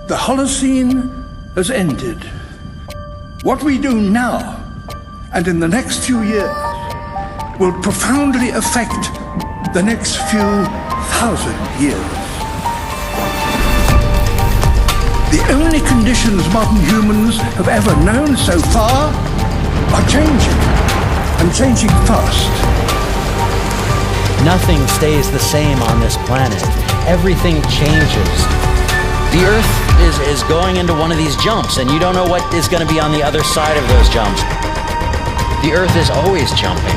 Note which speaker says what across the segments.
Speaker 1: The Holocene has ended. What we do now, and in the next few years, will profoundly affect the next few thousand years. The only conditions modern humans have ever known so far are changing, and changing fast.
Speaker 2: Nothing stays the same on this planet. Everything changes. The Earth is going into one of these jumps, and you don't know what is going to be on the other side of those jumps. The Earth is always jumping.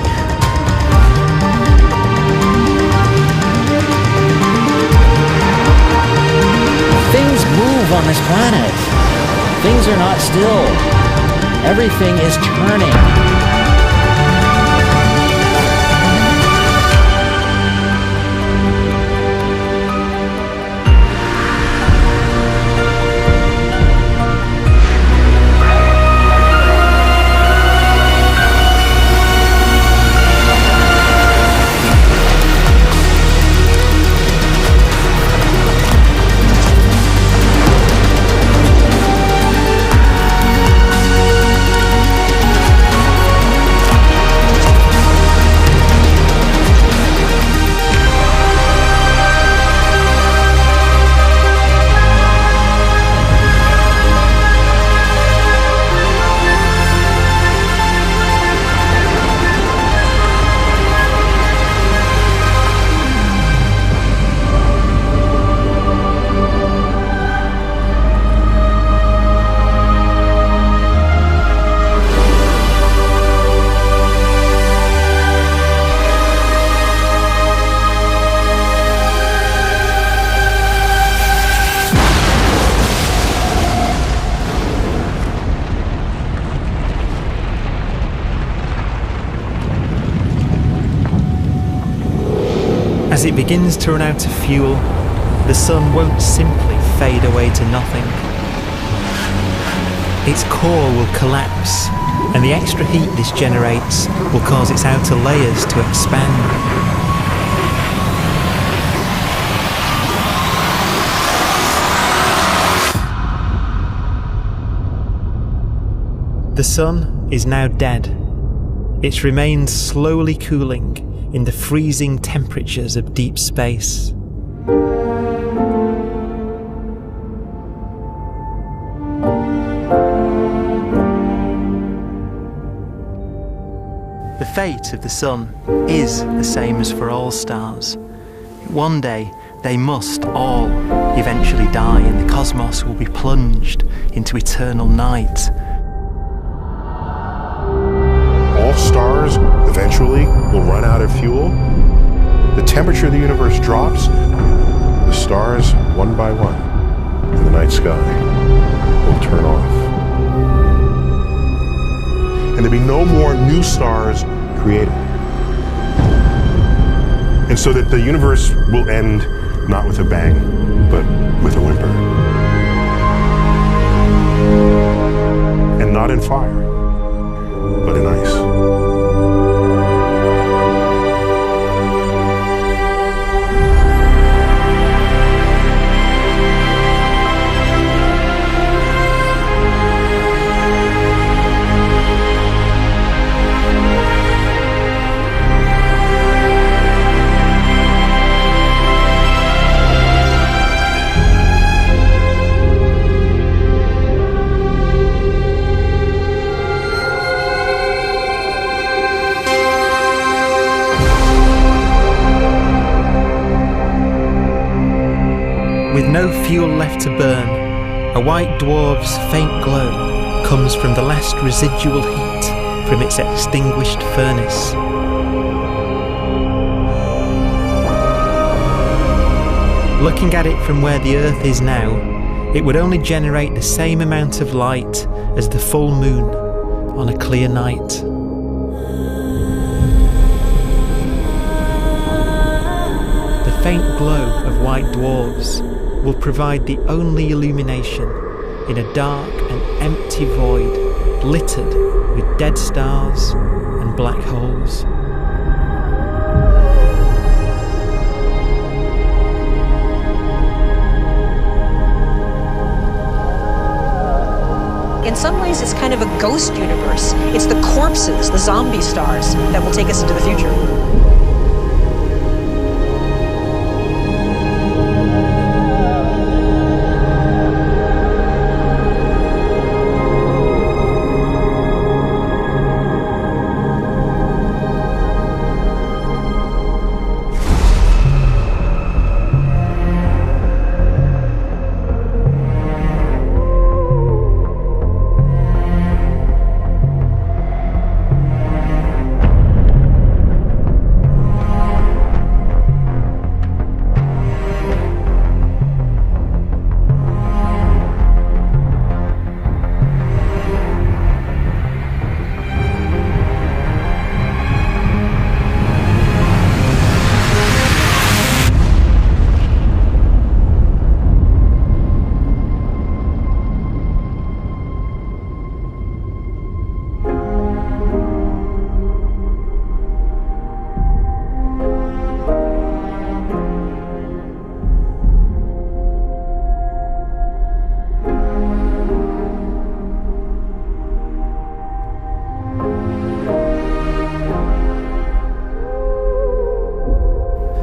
Speaker 2: Things move on this planet. Things are not still. Everything is turning.
Speaker 3: As it begins to run out of fuel, the sun won't simply fade away to nothing. Its core will collapse, and the extra heat this generates will cause its outer layers to expand. The sun is now dead. Its remains slowly cooling in the freezing temperatures of deep space. The fate of the sun is the same as for all stars. One day they must all eventually die, and the cosmos will be plunged into eternal night.
Speaker 4: All stars eventually will run out of fuel. The temperature of the universe drops. The stars, one by one, in the night sky, will turn off. And there'll be no more new stars created. And so that the universe will end not with a bang, but with a whimper. And not in fire, but in ice.
Speaker 3: With no fuel left to burn, a white dwarf's faint glow comes from the last residual heat from its extinguished furnace. Looking at it from where the Earth is now, it would only generate the same amount of light as the full moon on a clear night. The faint glow of white dwarfs will provide the only illumination in a dark and empty void littered with dead stars and black holes.
Speaker 5: ways, it's kind of a ghost universe. It's the corpses, the zombie stars, that will take us into the future.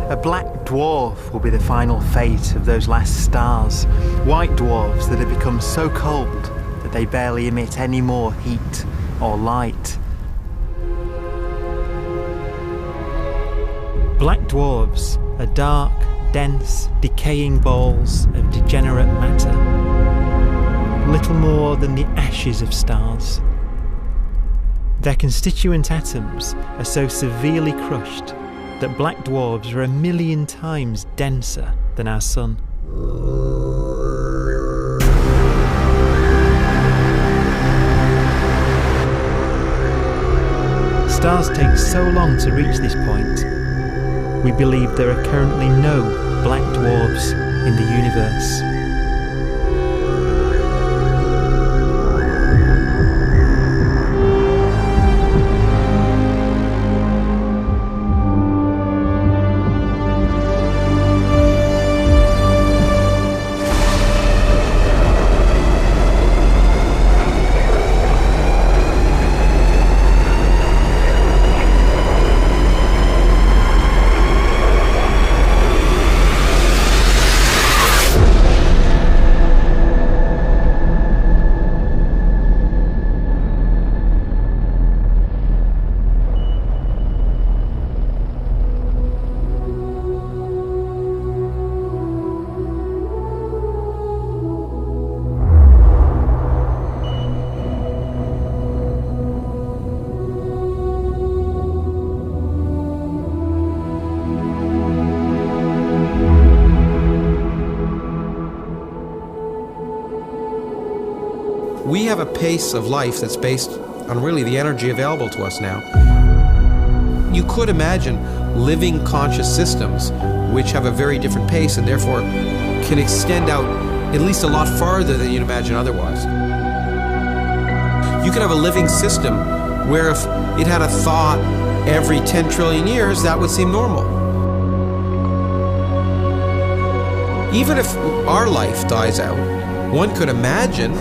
Speaker 3: A black dwarf will be the final fate of those last stars. White dwarfs that have become so cold that they barely emit any more heat or light. Black dwarfs are dark, dense, decaying balls of degenerate matter, little more than the ashes of stars. Their constituent atoms are so severely crushed that black dwarfs are 1,000,000 times denser than our sun. Stars take so long to reach this point, we believe there are currently no black dwarfs in the universe.
Speaker 6: We have a pace of life that's based on really the energy available to us now. You could imagine living conscious systems which have a very different pace and therefore can extend out at least a lot farther than you'd imagine otherwise. You could have a living system where if it had a thought every 10 trillion years, that would seem normal. Even if our life dies out, one could imagine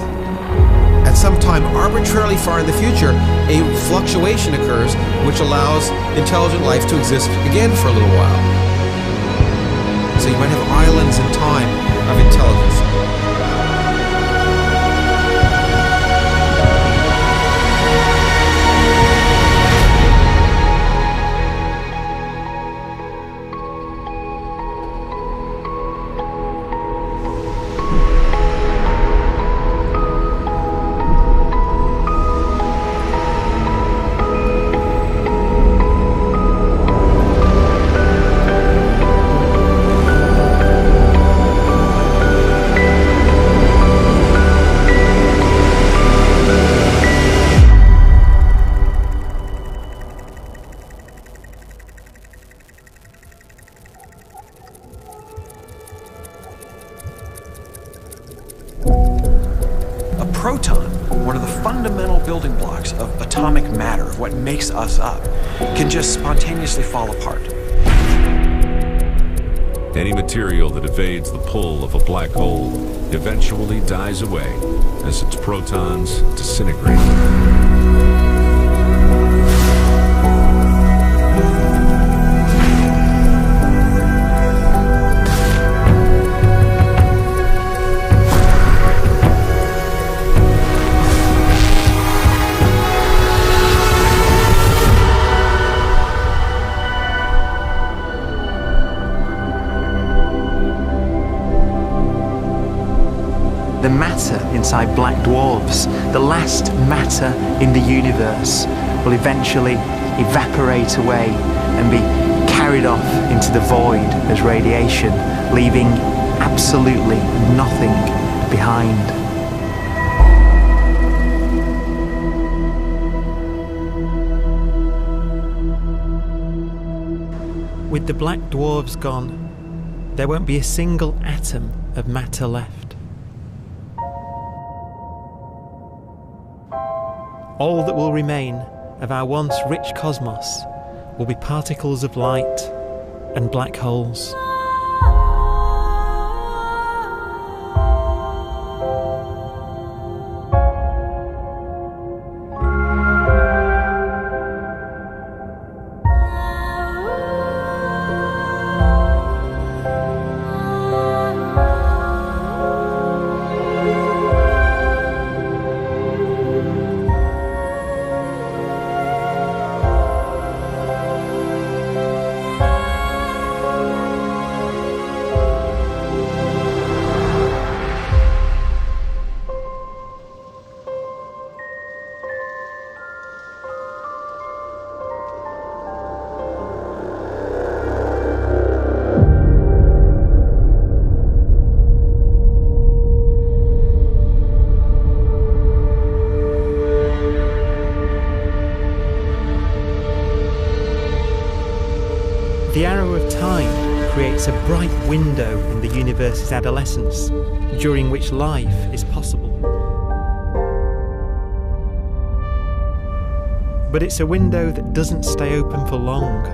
Speaker 6: at some time arbitrarily far in the future, a fluctuation occurs which allows intelligent life to exist again for a little while. So you might have islands in time of intelligence.
Speaker 7: Proton, one of the fundamental building blocks of atomic matter, of what makes us up, can just spontaneously fall apart.
Speaker 8: Any material that evades the pull of a black hole eventually dies away as its protons disintegrate.
Speaker 3: The matter inside black dwarfs, the last matter in the universe, will eventually evaporate away and be carried off into the void as radiation, leaving absolutely nothing behind. With the black dwarfs gone, there won't be a single atom of matter left. All that will remain of our once rich cosmos will be particles of light and black holes. The arrow of time creates a bright window in the universe's adolescence, during which life is possible. But it's a window that doesn't stay open for long.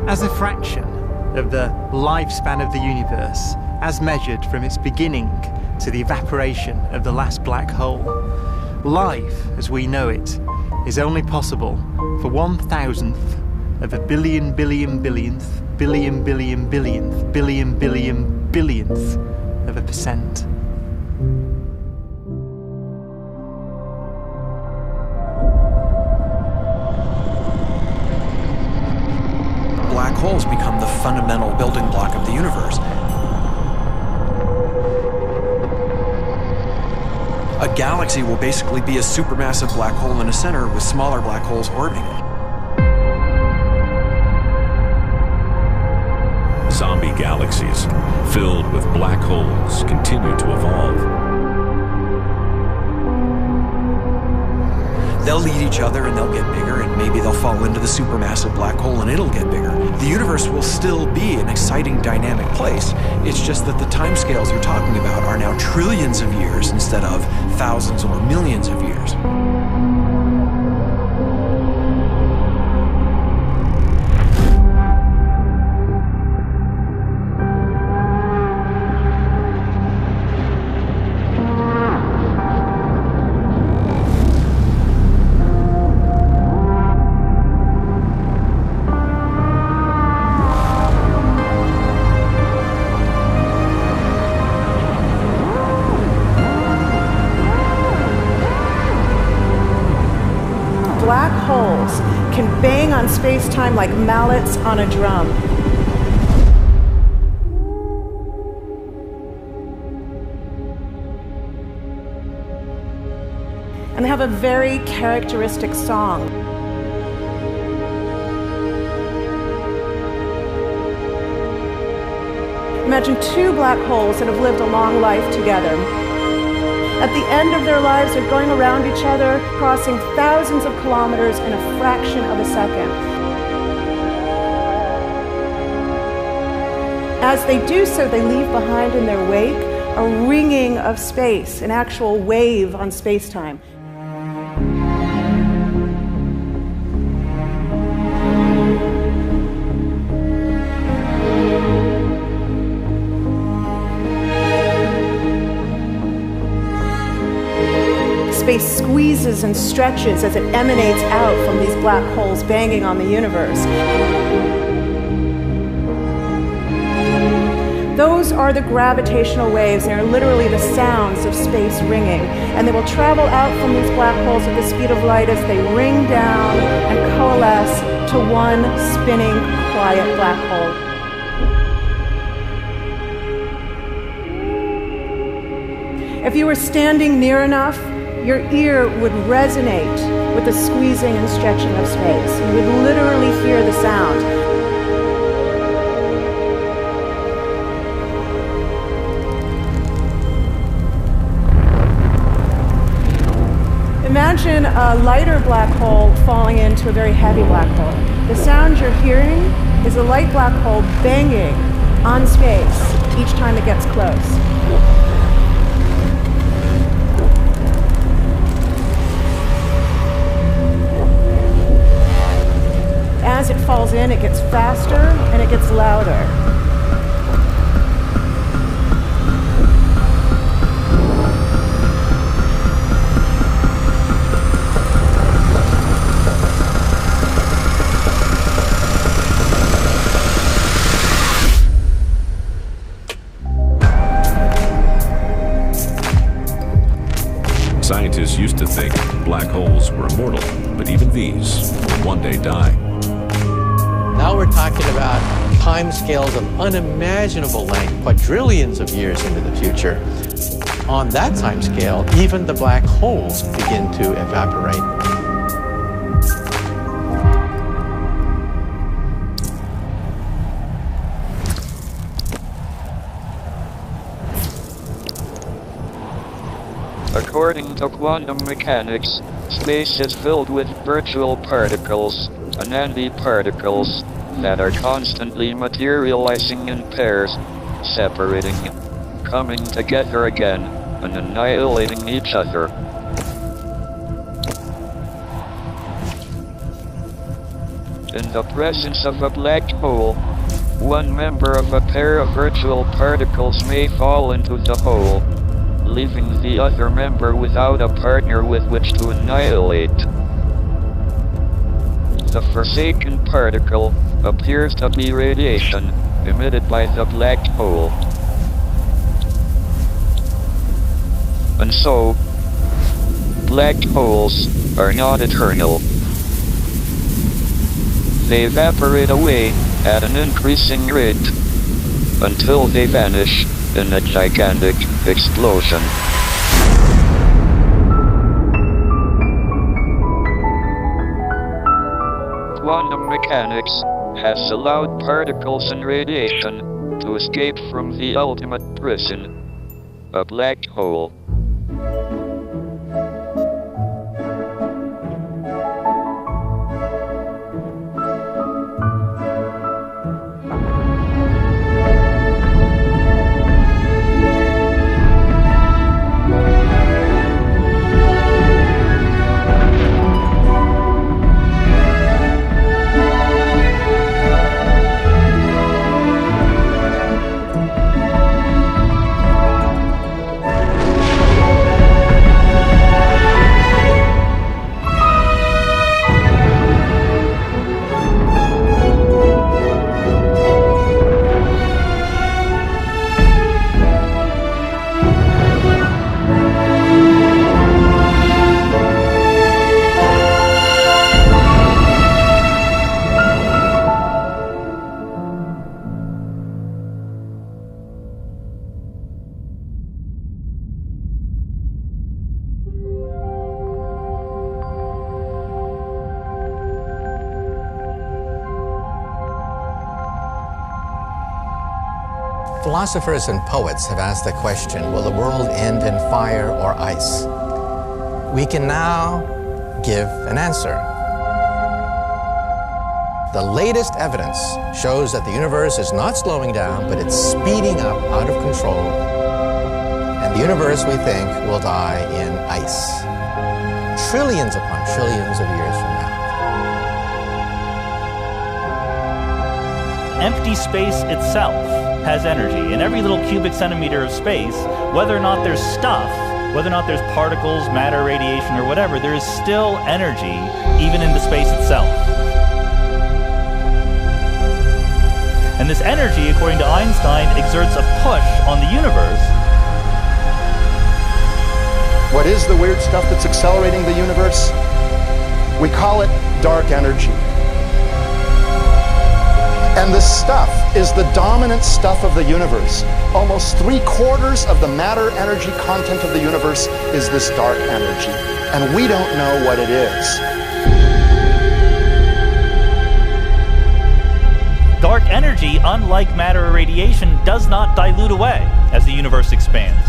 Speaker 3: As a fraction of the lifespan of the universe, as measured from its beginning to the evaporation of the last black hole, life, as we know it, is only possible for 1,000th of a billion billionth billion billion billionth billion billion billionth of a percent.
Speaker 7: Black holes become the fundamental building block of the universe. A galaxy will basically be a supermassive black hole in a center with smaller black holes orbiting it.
Speaker 8: Zombie galaxies filled with black holes continue to evolve.
Speaker 7: They'll eat each other and they'll get bigger, and maybe they'll fall into the supermassive black hole and it'll get bigger. The universe will still be an exciting, dynamic place. It's just that the timescales you're talking about are now trillions of years instead of thousands or millions of years.
Speaker 9: Black holes can bang on space-time like mallets on a drum. And they have a very characteristic song. Imagine two black holes that have lived a long life together. At the end of their lives, they're going around each other, crossing thousands of kilometers in a fraction of a second. As they do so, they leave behind in their wake a ringing of space, an actual wave on space-time. squeezes and stretches as it emanates out from these black holes banging on the universe. Those are the gravitational waves. They are literally the sounds of space ringing. And they will travel out from these black holes at the speed of light as they ring down and coalesce to one spinning, quiet black hole. If you were standing near enough, your ear would resonate with the squeezing and stretching of space. You would literally hear the sound. Imagine a lighter black hole falling into a very heavy black hole. The sound you're hearing is a light black hole banging on space each time it gets close. As it falls in, it gets faster and it gets louder.
Speaker 8: Scientists used to think black holes were immortal, but even these will one day die.
Speaker 10: Now we're talking about timescales of unimaginable length, quadrillions of years into the future. On that timescale, even the black holes begin to evaporate.
Speaker 11: According to quantum mechanics, space is filled with virtual particles, antiparticles, that are constantly materializing in pairs, separating, coming together again, and annihilating each other. In the presence of a black hole, one member of a pair of virtual particles may fall into the hole, leaving the other member without a partner with which to annihilate. The forsaken particle appears to be radiation emitted by the black hole. And so, black holes are not eternal. They evaporate away at an increasing rate until they vanish in a gigantic explosion. Quantum mechanics has allowed particles and radiation to escape from the ultimate prison, a black hole.
Speaker 10: Philosophers and poets have asked the question, will the world end in fire or ice? We can now give an answer. The latest evidence shows that the universe is not slowing down, but it's speeding up out of control. And the universe, we think, will die in ice. Trillions upon trillions of years from now.
Speaker 12: Empty space itself has energy. In every little cubic centimeter of space, whether or not there's stuff whether or not there's particles, matter, radiation, or whatever, there is still energy even into space itself. And this energy, according to Einstein, exerts a push on the universe.
Speaker 13: What is the weird stuff that's accelerating the universe? We call it dark energy. And this stuff is the dominant stuff of the universe. Almost 3/4 of the matter-energy content of the universe is this dark energy. And we don't know what it is.
Speaker 12: Dark energy, unlike matter or radiation, does not dilute away as the universe expands.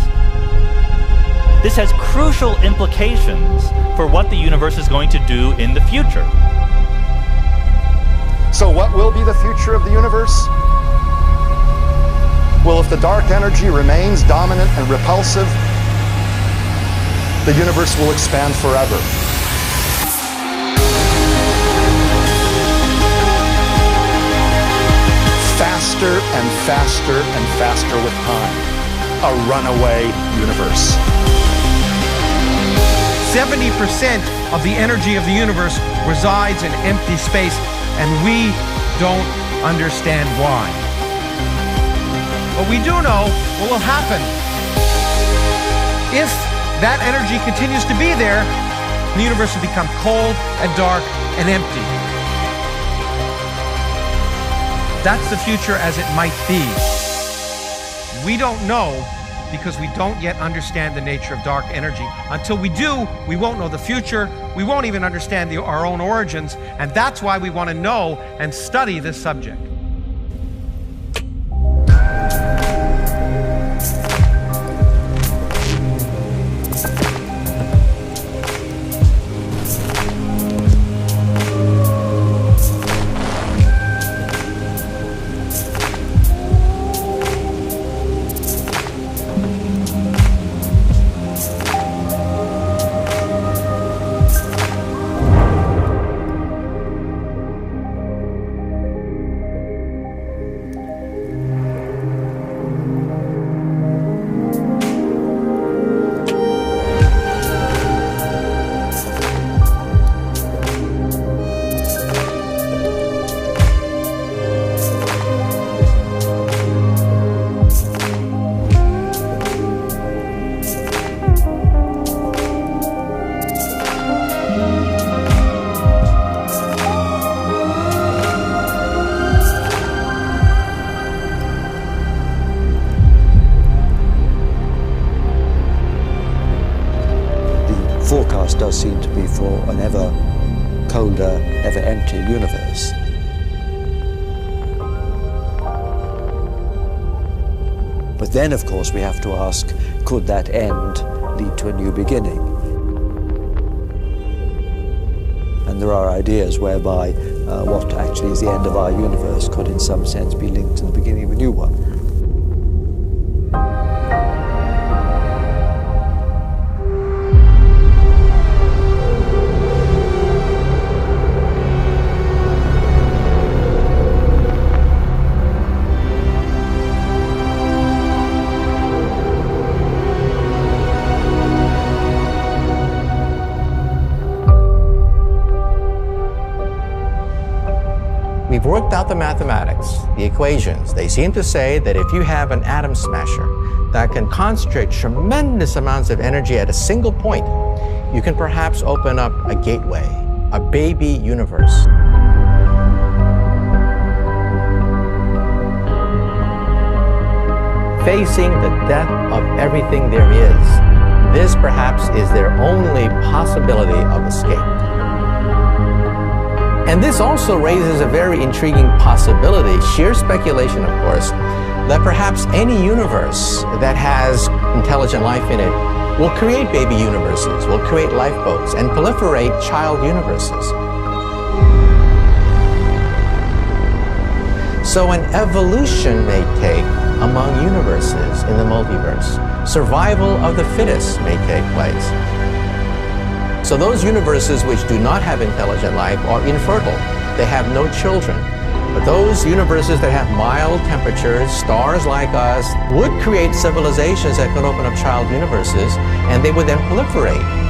Speaker 12: This has crucial implications for what the universe is going to do in the future.
Speaker 13: So what will be the future of the universe? Well, if the dark energy remains dominant and repulsive, the universe will expand forever. Faster and faster and faster with time. A runaway universe.
Speaker 6: 70% of the energy of the universe resides in empty space, and we don't understand why. But we do know what will happen. If that energy continues to be there, the universe will become cold and dark and empty. That's the future as it might be. We don't know because we don't yet understand the nature of dark energy. Until we do, we won't know the future. We won't even understand our own origins, and that's why we want to know and study this subject.
Speaker 14: Forecast does seem to be for an ever colder, ever emptier universe. But then, of course, we have to ask, could that end lead to a new beginning? And there are ideas whereby what actually is the end of our universe could in some sense be linked to the beginning of a new one.
Speaker 10: We've worked out the mathematics, the equations. They seem to say that if you have an atom smasher that can concentrate tremendous amounts of energy at a single point, you can perhaps open up a gateway, a baby universe. Facing the death of everything there is, this perhaps is their only possibility of escape. And this also raises a very intriguing possibility, sheer speculation of course, that perhaps any universe that has intelligent life in it will create baby universes, will create lifeboats, and proliferate child universes. So an evolution may take among universes in the multiverse. Survival of the fittest may take place. So those universes which do not have intelligent life are infertile. They have no children. But those universes that have mild temperatures, stars like us, would create civilizations that could open up child universes, and they would then proliferate.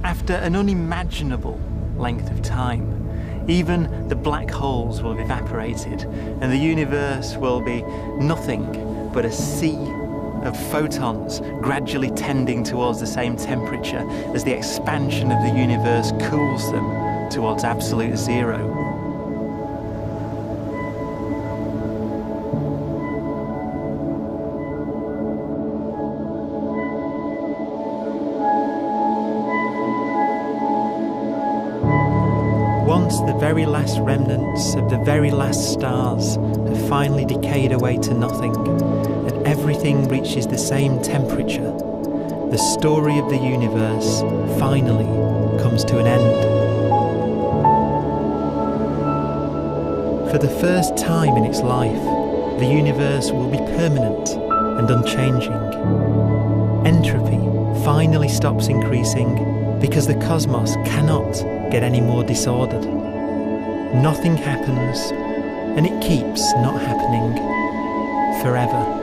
Speaker 3: After an unimaginable length of time, even the black holes will have evaporated and the universe will be nothing but a sea of photons gradually tending towards the same temperature as the expansion of the universe cools them towards absolute zero. Once the very last remnants of the very last stars have finally decayed away to nothing, and everything reaches the same temperature, the story of the universe finally comes to an end. For the first time in its life, the universe will be permanent and unchanging. Entropy finally stops increasing because the cosmos cannot get any more disordered. Nothing happens, and it keeps not happening forever.